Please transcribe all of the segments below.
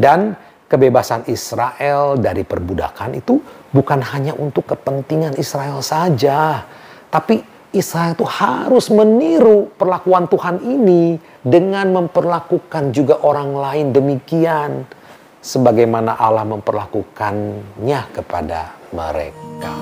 Dan kebebasan Israel dari perbudakan itu bukan hanya untuk kepentingan Israel saja, tapi Israel itu harus meniru perlakuan Tuhan ini dengan memperlakukan juga orang lain demikian, sebagaimana Allah memperlakukannya kepada mereka.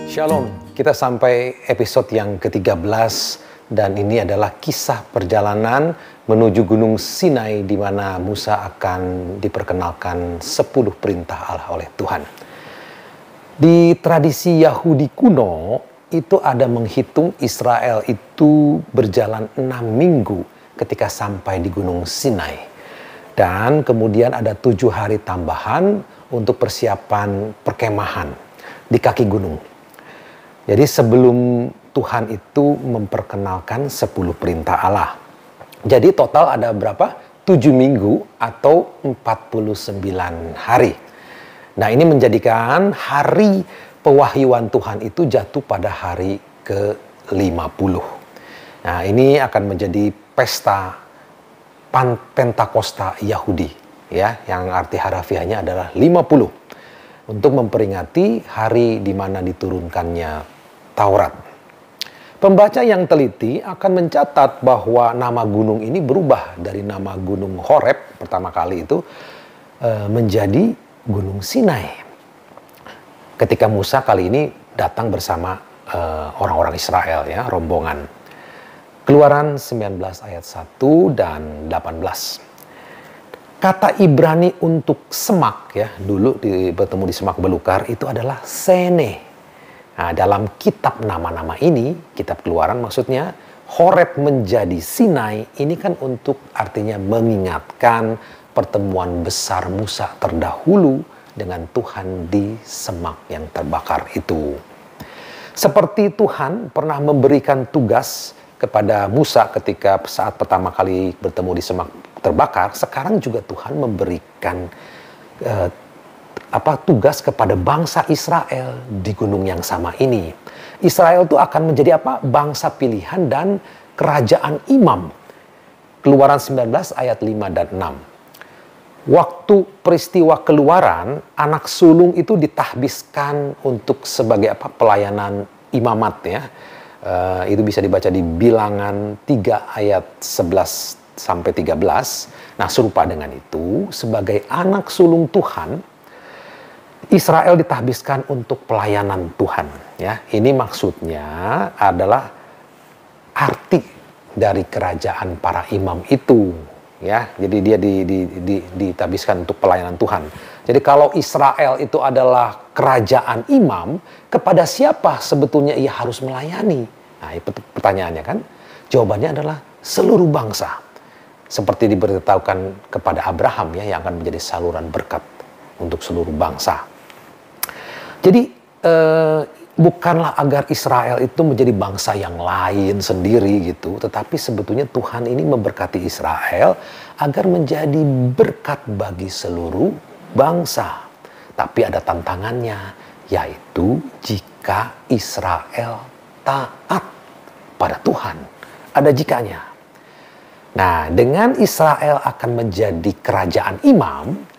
Shalom, kita sampai episode yang ke-13 dan ini adalah kisah perjalanan menuju Gunung Sinai di mana Musa akan diperkenalkan 10 perintah Allah oleh Tuhan. Di tradisi Yahudi kuno itu ada menghitung Israel itu berjalan 6 minggu ketika sampai di Gunung Sinai. Dan kemudian ada 7 hari tambahan untuk persiapan perkemahan di kaki gunung. Jadi sebelum Tuhan itu memperkenalkan 10 perintah Allah. Jadi total ada berapa? 7 minggu atau 49 hari. Nah ini menjadikan hari pewahyuan Tuhan itu jatuh pada hari ke-50. Nah ini akan menjadi pesta Pentakosta Yahudi, ya, yang arti harafiahnya adalah 50. Untuk memperingati hari di mana diturunkannya Taurat. Pembaca yang teliti akan mencatat bahwa nama gunung ini berubah dari nama Gunung Horeb pertama kali itu menjadi Gunung Sinai. Ketika Musa kali ini datang bersama orang-orang Israel, ya, rombongan. Keluaran 19 ayat 1 dan 18. Kata Ibrani untuk semak, ya, dulu bertemu di semak belukar itu adalah sene. Nah, dalam kitab nama-nama ini, kitab Keluaran maksudnya, Horeb menjadi Sinai, ini kan untuk artinya mengingatkan pertemuan besar Musa terdahulu dengan Tuhan di semak yang terbakar itu. Seperti Tuhan pernah memberikan tugas kepada Musa ketika saat pertama kali bertemu di semak terbakar, sekarang juga Tuhan memberikan tugas kepada bangsa Israel di gunung yang sama ini. Israel itu akan menjadi apa? Bangsa pilihan dan kerajaan imam. Keluaran 19 ayat 5 dan 6. Waktu peristiwa keluaran, anak sulung itu ditahbiskan untuk sebagai apa? Pelayanan imamat, ya. Itu bisa dibaca di Bilangan 3 ayat 11 sampai 13. Nah, serupa dengan itu, sebagai anak sulung Tuhan, Israel ditahbiskan untuk pelayanan Tuhan, ya. Ini maksudnya adalah arti dari kerajaan para imam itu, ya. Jadi dia ditahbiskan untuk pelayanan Tuhan. Jadi kalau Israel itu adalah kerajaan imam, kepada siapa sebetulnya ia harus melayani? Nah, itu pertanyaannya kan. Jawabannya adalah seluruh bangsa. Seperti diberitahukan kepada Abraham, ya, yang akan menjadi saluran berkat untuk seluruh bangsa. Jadi bukanlah agar Israel itu menjadi bangsa yang lain sendiri gitu, tetapi sebetulnya Tuhan ini memberkati Israel agar menjadi berkat bagi seluruh bangsa. Tapi ada tantangannya, yaitu jika Israel taat pada Tuhan. Ada jikanya. Nah, dengan Israel akan menjadi kerajaan imam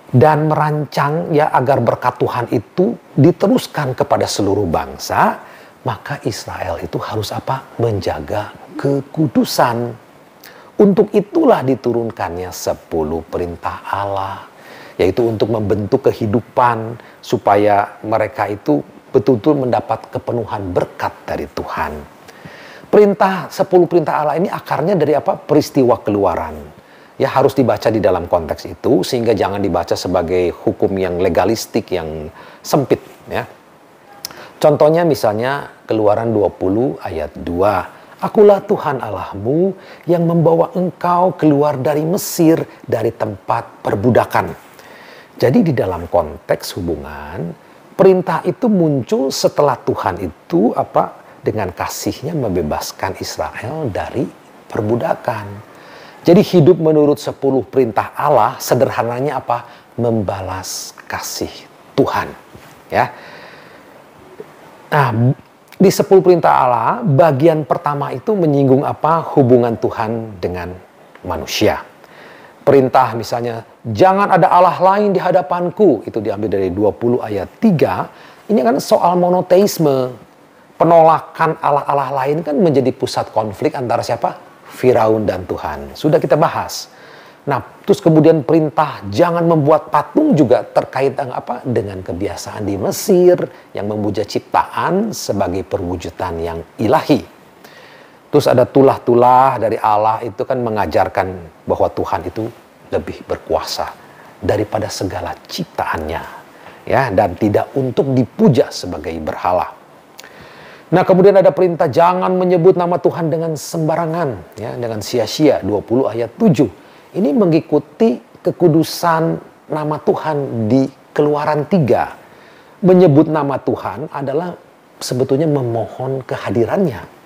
dan merancang, ya, agar berkat Tuhan itu diteruskan kepada seluruh bangsa, maka Israel itu harus apa? Menjaga kekudusan. Untuk itulah diturunkannya 10 perintah Allah, yaitu untuk membentuk kehidupan supaya mereka itu betul-betul mendapat kepenuhan berkat dari Tuhan. 10 perintah Allah ini akarnya dari apa? Peristiwa keluaran. Ya, harus dibaca di dalam konteks itu, sehingga jangan dibaca sebagai hukum yang legalistik, yang sempit, ya. Contohnya misalnya Keluaran 20 ayat 2. Akulah Tuhan Allahmu yang membawa engkau keluar dari Mesir, dari tempat perbudakan. Jadi di dalam konteks hubungan, perintah itu muncul setelah Tuhan itu dengan kasihnya membebaskan Israel dari perbudakan. Jadi hidup menurut 10 perintah Allah sederhananya apa? Membalas kasih Tuhan, ya. Nah, Di 10 perintah Allah, bagian pertama itu menyinggung apa? Hubungan Tuhan dengan manusia. Perintah misalnya, jangan ada Allah lain di hadapanku. Itu diambil dari 20 ayat 3. Ini kan soal monoteisme. Penolakan Allah-Allah lain kan menjadi pusat konflik antara siapa? Firaun dan Tuhan. Sudah kita bahas. Nah, terus kemudian perintah jangan membuat patung juga terkait dengan apa? Dengan kebiasaan di Mesir yang memuja ciptaan sebagai perwujudan yang ilahi. Terus ada tulah-tulah dari Allah itu kan mengajarkan bahwa Tuhan itu lebih berkuasa daripada segala ciptaannya, ya, dan tidak untuk dipuja sebagai berhala. Nah, kemudian ada perintah jangan menyebut nama Tuhan dengan sembarangan, ya, dengan sia-sia, 20 ayat 7. Ini mengikuti kekudusan nama Tuhan di Keluaran 3. Menyebut nama Tuhan adalah sebetulnya memohon kehadirannya.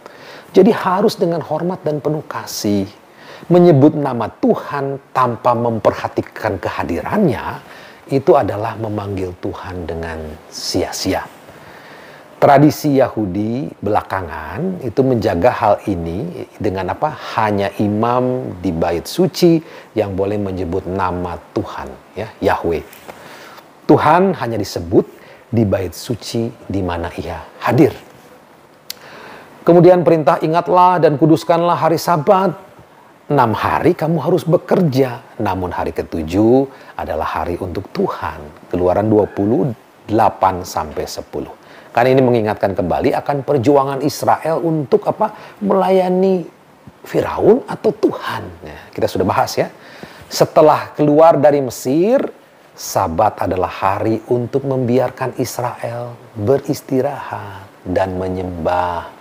Jadi harus dengan hormat dan penuh kasih. Menyebut nama Tuhan tanpa memperhatikan kehadirannya, itu adalah memanggil Tuhan dengan sia-sia. Tradisi Yahudi belakangan itu menjaga hal ini dengan apa? Hanya imam di bait suci yang boleh menyebut nama Tuhan, ya, Yahweh. Tuhan hanya disebut di bait suci di mana ia hadir. Kemudian perintah ingatlah dan kuduskanlah hari Sabat. 6 hari kamu harus bekerja, namun hari ke-7 adalah hari untuk Tuhan. Keluaran 28 sampai 10. Karena ini mengingatkan kembali akan perjuangan Israel untuk apa? Melayani Firaun atau Tuhan. Ya, kita sudah bahas ya. Setelah keluar dari Mesir, Sabat adalah hari untuk membiarkan Israel beristirahat dan menyembah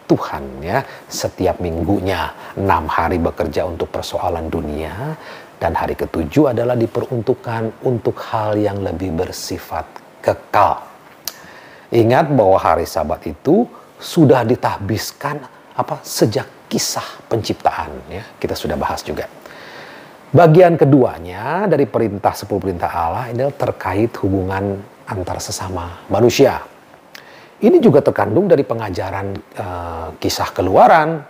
Tuhan, ya. Setiap minggunya 6 hari bekerja untuk persoalan dunia, dan hari ke-7 adalah diperuntukkan untuk hal yang lebih bersifat kekal. Ingat bahwa hari Sabat itu sudah ditahbiskan apa? Sejak kisah penciptaan, ya. Kita sudah bahas juga. Bagian keduanya dari perintah 10 perintah Allah ini terkait hubungan antar sesama manusia. Ini juga terkandung dari pengajaran kisah Keluaran.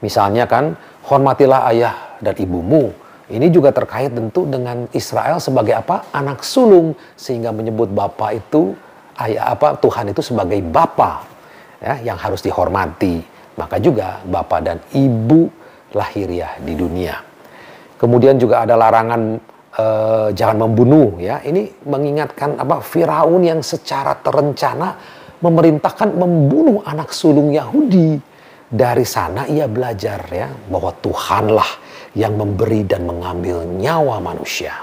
Misalnya kan, hormatilah ayah dan ibumu. Ini juga terkait tentu dengan Israel sebagai apa? Anak sulung, sehingga menyebut bapa itu ayah apa? Tuhan itu sebagai bapa, ya, yang harus dihormati. Maka juga bapa dan ibu lahiriah di dunia. Kemudian juga ada larangan jangan membunuh, ya. Ini mengingatkan apa? Firaun yang secara terencana memerintahkan membunuh anak sulung Yahudi. Dari sana ia belajar, ya, bahwa Tuhanlah yang memberi dan mengambil nyawa manusia.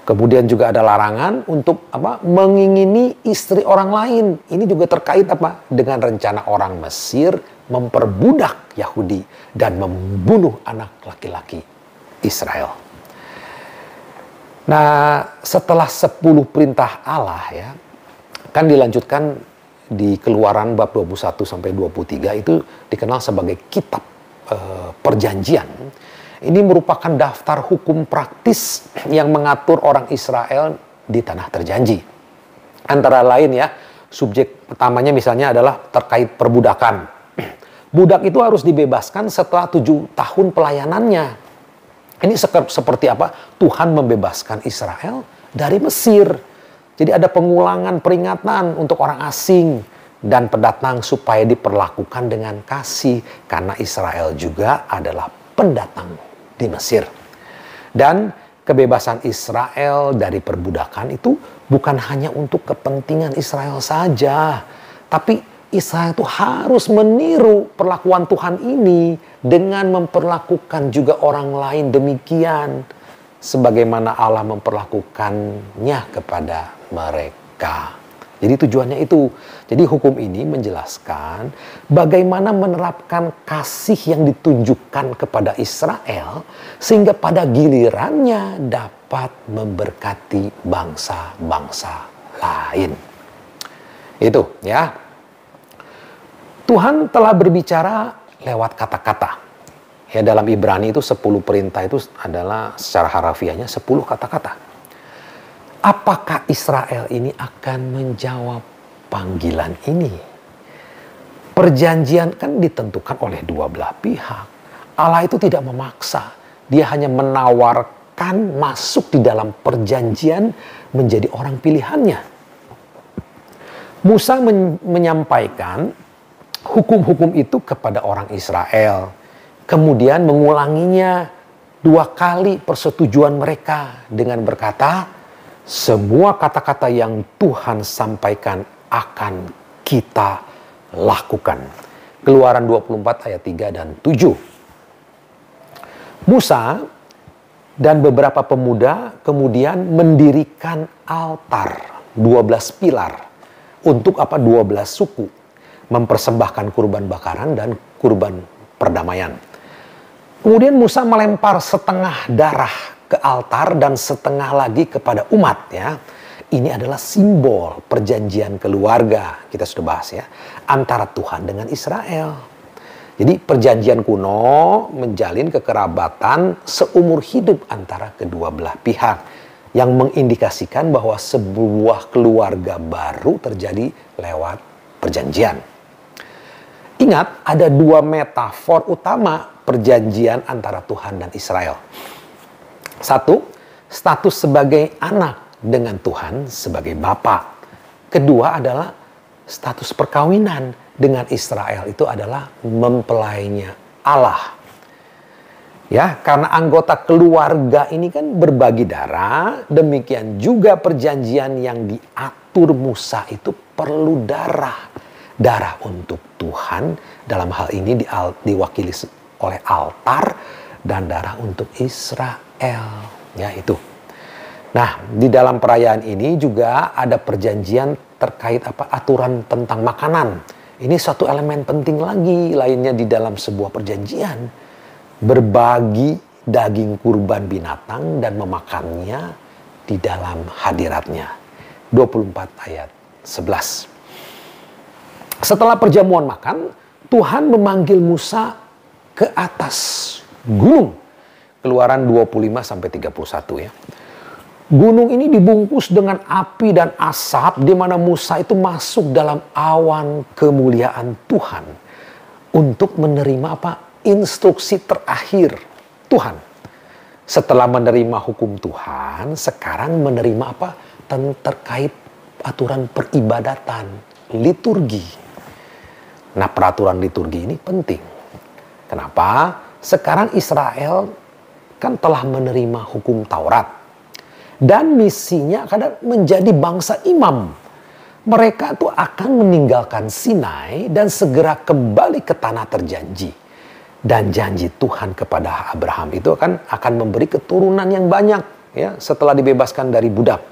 Kemudian juga ada larangan untuk apa? Mengingini istri orang lain. Ini juga terkait apa? Dengan rencana orang Mesir memperbudak Yahudi dan membunuh anak laki-laki Israel. Nah, setelah 10 perintah Allah, ya, kan dilanjutkan di Keluaran bab 21 sampai 23 itu dikenal sebagai kitab perjanjian. Ini merupakan daftar hukum praktis yang mengatur orang Israel di tanah terjanji. Antara lain, ya, subjek pertamanya misalnya adalah terkait perbudakan. Budak itu harus dibebaskan setelah 7 tahun pelayanannya. Ini seperti apa? Tuhan membebaskan Israel dari Mesir. Jadi ada pengulangan peringatan untuk orang asing dan pendatang supaya diperlakukan dengan kasih. Karena Israel juga adalah pendatang di Mesir. Dan kebebasan Israel dari perbudakan itu bukan hanya untuk kepentingan Israel saja. Tapi Israel itu harus meniru perlakuan Tuhan ini dengan memperlakukan juga orang lain demikian. Sebagaimana Allah memperlakukannya kepada mereka. Jadi tujuannya itu. Jadi hukum ini menjelaskan bagaimana menerapkan kasih yang ditunjukkan kepada Israel sehingga pada gilirannya dapat memberkati bangsa-bangsa lain. Itu, ya. Tuhan telah berbicara lewat kata-kata. Ya, dalam Ibrani itu 10 perintah itu adalah secara harafiahnya 10 kata-kata. Apakah Israel ini akan menjawab panggilan ini? Perjanjian kan ditentukan oleh dua belah pihak. Allah itu tidak memaksa. Dia hanya menawarkan masuk di dalam perjanjian menjadi orang pilihannya. Musa menyampaikan hukum-hukum itu kepada orang Israel. Kemudian mengulanginya 2 kali persetujuan mereka dengan berkata, semua kata-kata yang Tuhan sampaikan akan kita lakukan. Keluaran 24 ayat 3 dan 7. Musa dan beberapa pemuda kemudian mendirikan altar 12 pilar untuk 12 suku mempersembahkan kurban bakaran dan kurban perdamaian. Kemudian Musa melempar setengah darah ke altar dan setengah lagi kepada umat, ya. Ini adalah simbol perjanjian keluarga, kita sudah bahas ya, antara Tuhan dengan Israel. Jadi perjanjian kuno menjalin kekerabatan seumur hidup antara kedua belah pihak yang mengindikasikan bahwa sebuah keluarga baru terjadi lewat perjanjian. Ingat, ada 2 metafor utama perjanjian antara Tuhan dan Israel. 1, status sebagai anak dengan Tuhan sebagai bapa. Kedua adalah status perkawinan dengan Israel itu adalah mempelainya Allah. Ya, karena anggota keluarga ini kan berbagi darah, demikian juga perjanjian yang diatur Musa itu perlu darah. Darah untuk Tuhan dalam hal ini diwakili oleh altar dan darah untuk Israel. Ya, itu. Nah, di dalam perayaan ini juga ada perjanjian terkait aturan tentang makanan. Ini satu elemen penting lagi lainnya di dalam sebuah perjanjian. Berbagi daging kurban binatang dan memakannya di dalam hadiratnya. 24 ayat 11. Setelah perjamuan makan, Tuhan memanggil Musa ke atas gunung. Keluaran 25 sampai 31 ya. Gunung ini dibungkus dengan api dan asap di mana Musa itu masuk dalam awan kemuliaan Tuhan untuk menerima instruksi terakhir Tuhan. Setelah menerima hukum Tuhan, sekarang menerima terkait aturan peribadatan, liturgi. Nah, peraturan liturgi ini penting. Kenapa? Sekarang Israel kan telah menerima hukum Taurat. Dan misinya akan menjadi bangsa imam. Mereka tuh akan meninggalkan Sinai dan segera kembali ke tanah terjanji. Dan janji Tuhan kepada Abraham itu akan memberi keturunan yang banyak ya setelah dibebaskan dari budak.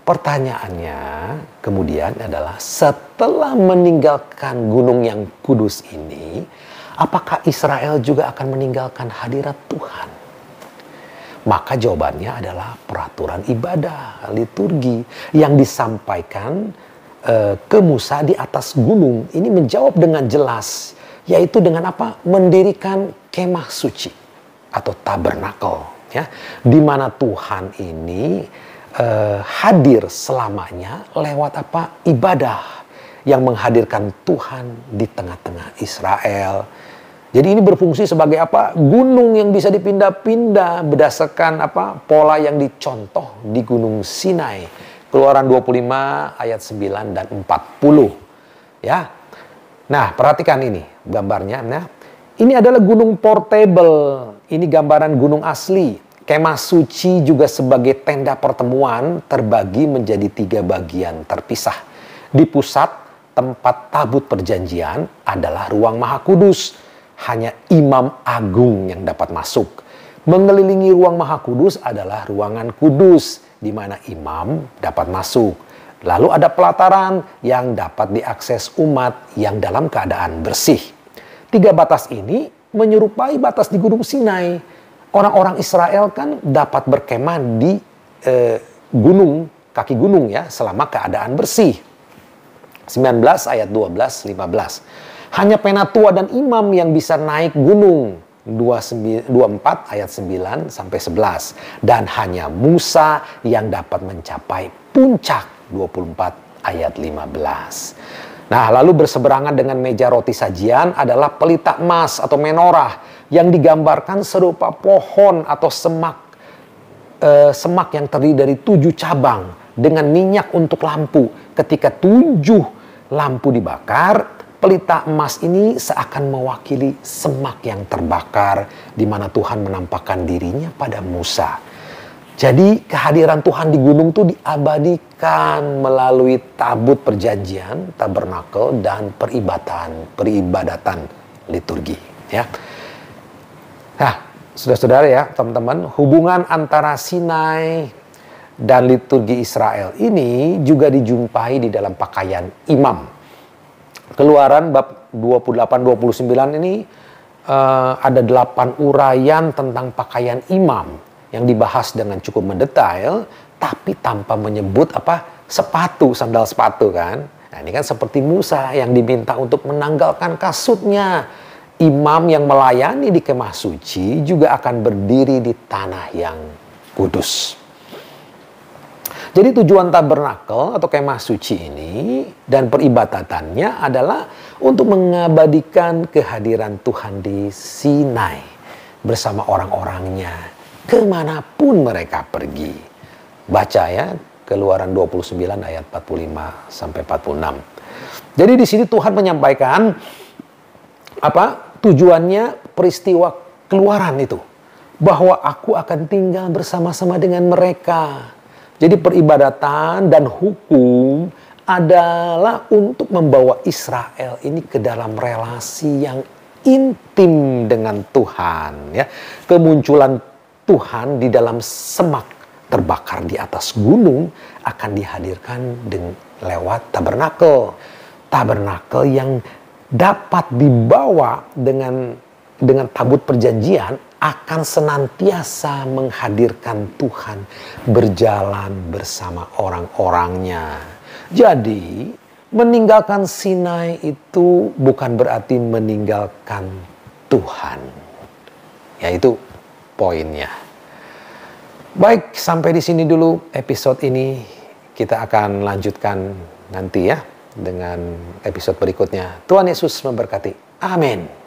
Pertanyaannya kemudian adalah setelah meninggalkan gunung yang kudus ini, apakah Israel juga akan meninggalkan hadirat Tuhan? Maka jawabannya adalah peraturan ibadah, liturgi yang disampaikan ke Musa di atas gunung. Ini menjawab dengan jelas, yaitu dengan Mendirikan kemah suci atau tabernakel, ya, di mana Tuhan ini hadir selamanya lewat ibadah yang menghadirkan Tuhan di tengah-tengah Israel. Jadi ini berfungsi sebagai gunung yang bisa dipindah-pindah berdasarkan pola yang dicontoh di Gunung Sinai. Keluaran 25 ayat 9 dan 40. Ya. Nah, perhatikan ini gambarnya. Nah, ini adalah gunung portable. Ini gambaran gunung asli. Kemah suci juga sebagai tenda pertemuan terbagi menjadi 3 bagian terpisah. Di pusat tempat tabut perjanjian adalah ruang Maha Kudus. Hanya imam agung yang dapat masuk. Mengelilingi ruang Maha Kudus adalah ruangan kudus di mana imam dapat masuk. Lalu ada pelataran yang dapat diakses umat yang dalam keadaan bersih. 3 batas ini menyerupai batas di Gunung Sinai. Orang-orang Israel kan dapat berkemah di kaki gunung ya selama keadaan bersih. 19 ayat 12-15. Hanya penatua dan imam yang bisa naik gunung. 24 ayat 9 sampai 11. Dan hanya Musa yang dapat mencapai puncak. 24 ayat 15. Nah, lalu berseberangan dengan meja roti sajian adalah pelita emas atau menorah yang digambarkan serupa pohon atau semak yang terdiri dari 7 cabang dengan minyak untuk lampu. Ketika 7 lampu dibakar, pelita emas ini seakan mewakili semak yang terbakar di mana Tuhan menampakkan dirinya pada Musa. Jadi kehadiran Tuhan di gunung itu diabadikan melalui tabut perjanjian, tabernakel, dan peribadatan liturgi. Ya. Nah, saudara-saudara ya, teman-teman, hubungan antara Sinai dan liturgi Israel ini juga dijumpai di dalam pakaian imam. Keluaran bab 28-29 ini ada 8 uraian tentang pakaian imam yang dibahas dengan cukup mendetail, tapi tanpa menyebut sepatu, sandal sepatu kan. Nah, ini kan seperti Musa yang diminta untuk menanggalkan kasutnya. Imam yang melayani di kemah suci juga akan berdiri di tanah yang kudus. Jadi tujuan tabernakel atau kemah suci ini dan peribadatannya adalah untuk mengabadikan kehadiran Tuhan di Sinai bersama orang-orangnya kemanapun mereka pergi. Baca ya, Keluaran 29 ayat 45 sampai 46. Jadi di sini Tuhan menyampaikan tujuannya peristiwa keluaran itu, bahwa aku akan tinggal bersama-sama dengan mereka. Jadi peribadatan dan hukum adalah untuk membawa Israel ini ke dalam relasi yang intim dengan Tuhan. Ya, kemunculan Tuhan di dalam semak terbakar di atas gunung akan dihadirkan lewat tabernakel. Tabernakel yang dapat dibawa dengan tabut perjanjian akan senantiasa menghadirkan Tuhan berjalan bersama orang-orangnya. Jadi meninggalkan Sinai itu bukan berarti meninggalkan Tuhan. Yaitu poinnya. Baik, sampai di sini dulu episode ini. Kita akan lanjutkan nanti ya dengan episode berikutnya. Tuhan Yesus memberkati. Amin.